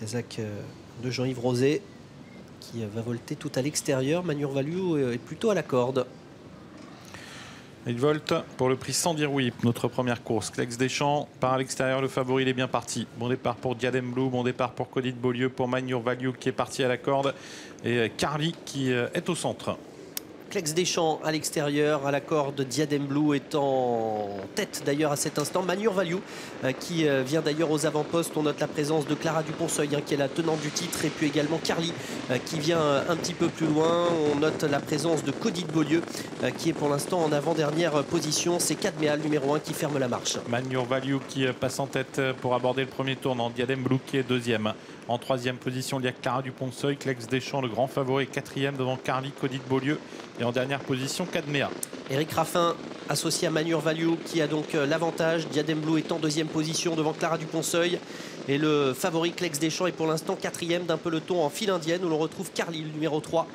Kazakh de Jean-Yves Rosé qui va volter tout à l'extérieur. Manure Value est plutôt à la corde. Il volte pour le prix sans dire oui. Notre première course. Clex Deschamps part à l'extérieur. Le favori, il est bien parti. Bon départ pour Diadem Blue. Bon départ pour Codit Beaulieu. Pour Manure Value qui est parti à la corde. Et Carly qui est au centre. Clex Deschamps à l'extérieur, à la corde. Diadem Blue est en tête d'ailleurs à cet instant. Manure Value qui vient d'ailleurs aux avant-postes. On note la présence de Clara Dupont-Seuil qui est la tenante du titre. Et puis également Carly qui vient un petit peu plus loin. On note la présence de Codit Beaulieu qui est pour l'instant en avant-dernière position. C'est Cadméa, le numéro 1, qui ferme la marche. Manure Value qui passe en tête pour aborder le premier tournant. Diadem Blue qui est deuxième. En troisième position, il y a Clara Dupont-Seuil. Clex Deschamps, le grand favori, quatrième devant Carly, Codit Beaulieu. Et en dernière position, Cadméa. Eric Raffin associé à Manure Value qui a donc l'avantage. Diadem Blue est en deuxième position devant Clara Dupont-Seuil. Et le favori Clex Deschamps est pour l'instant quatrième d'un peloton en file indienne où l'on retrouve Carly, le numéro 3,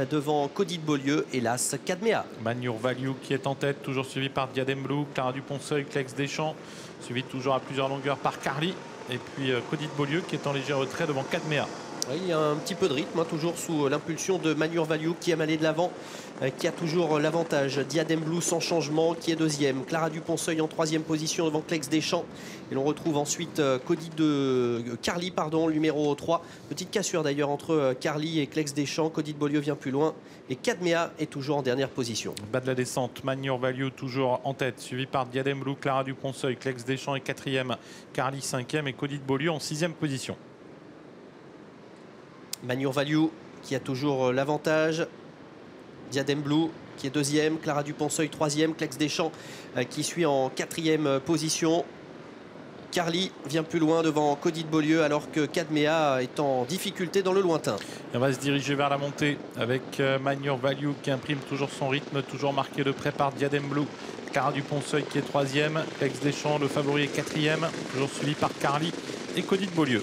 devant Codit Beaulieu. Hélas, Cadméa. Manure Value qui est en tête, toujours suivi par Diadem Blue, Clara Dupont-Seuil, Clex Deschamps, suivi toujours à plusieurs longueurs par Carly. Et puis Codit Beaulieu qui est en léger retrait devant Cadméa. Oui, il y a un petit peu de rythme, toujours sous l'impulsion de Manure Value qui aime aller de l'avant, qui a toujours l'avantage. Diadem Blue sans changement qui est deuxième. Clara Dupont-Seuil en troisième position devant Clex Deschamps. Et l'on retrouve ensuite Carly, le numéro 3. Petite cassure d'ailleurs entre Carly et Clex Deschamps. Codit Beaulieu vient plus loin. Et Cadméa est toujours en dernière position. Bas de la descente, Manure Value toujours en tête, suivi par Diadem Blue, Clara Dupont-Seuil, Clex Deschamps est quatrième, Carly cinquième et Codit Beaulieu en sixième position. Manure Value qui a toujours l'avantage. Diadem Blue qui est deuxième. Clara Dupont-Seuil troisième. Clex Deschamps qui suit en quatrième position. Carly vient plus loin devant Codit Beaulieu alors que Cadméa est en difficulté dans le lointain. On va se diriger vers la montée avec Manure Value qui imprime toujours son rythme, toujours marqué de près par Diadem Blue. Clara Dupont-Seuil qui est troisième. Clex Deschamps, le favori, est quatrième, toujours suivi par Carly et Codit Beaulieu.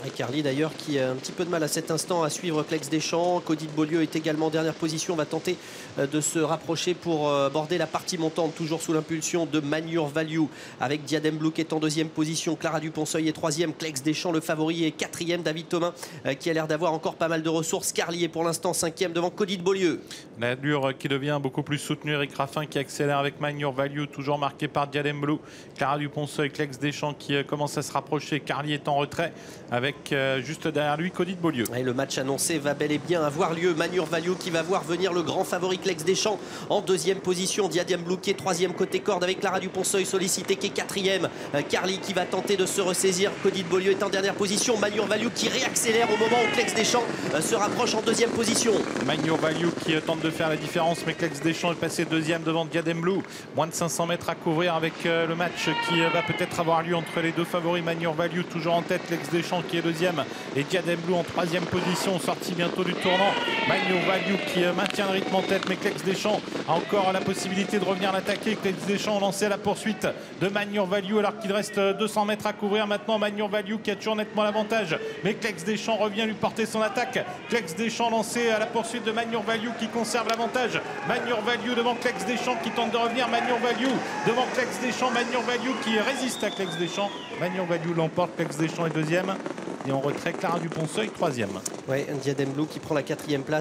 Et Carly d'ailleurs qui a un petit peu de mal à cet instant à suivre Clex Deschamps. Codit Beaulieu est également en dernière position. On va tenter de se rapprocher pour border la partie montante, toujours sous l'impulsion de Manure Value avec Diadem Blue qui est en deuxième position. Clara Dupont-Seuil est troisième. Clex Deschamps, le favori, est quatrième. David Thomas qui a l'air d'avoir encore pas mal de ressources. Carly est pour l'instant cinquième devant Codit Beaulieu. L'allure qui devient beaucoup plus soutenue. Eric Raffin qui accélère avec Manure Value, toujours marqué par Diadem Blue. Clara Dupont-Seuil, Clex Deschamps qui commence à se rapprocher. Carly est en retrait avec juste derrière lui Codit Beaulieu. Et le match annoncé va bel et bien avoir lieu. Manure Value qui va voir venir le grand favori Clex Deschamps en deuxième position. Diadem Blue qui est troisième côté corde avec Clara Dupont-Seuil sollicité qui est quatrième. Carly qui va tenter de se ressaisir. Codit Beaulieu est en dernière position. Manure Value qui réaccélère au moment où Clex Deschamps se rapproche en deuxième position. Manure Value qui tente de faire la différence, mais Clex Deschamps est passé deuxième devant Diadem Blue. Moins de 500 mètres à couvrir avec le match qui va peut-être avoir lieu entre les deux favoris. Manure Value toujours en tête, Clex Deschamps qui est deuxième et Diadem Blue en troisième position, sortie bientôt du tournant. Manure Value qui maintient le rythme en tête, mais Clex Deschamps a encore la possibilité de revenir l'attaquer. Clex Deschamps lancé à la poursuite de Manure Value alors qu'il reste 200 mètres à couvrir maintenant. Manure Value qui a toujours nettement l'avantage, mais Clex Deschamps revient lui porter son attaque. Clex Deschamps lancé à la poursuite de Manure Value qui conserve l'avantage. Manure Value devant Clex Deschamps qui tente de revenir. Manure Value devant Clex Deschamps. Manure Value qui résiste à Clex Deschamps. Manure Value l'emporte, Clex Deschamps est deuxième. Et en retrait, Clara Dupont-Seuil, troisième. Ouais, Diadem Blue qui prend la quatrième place.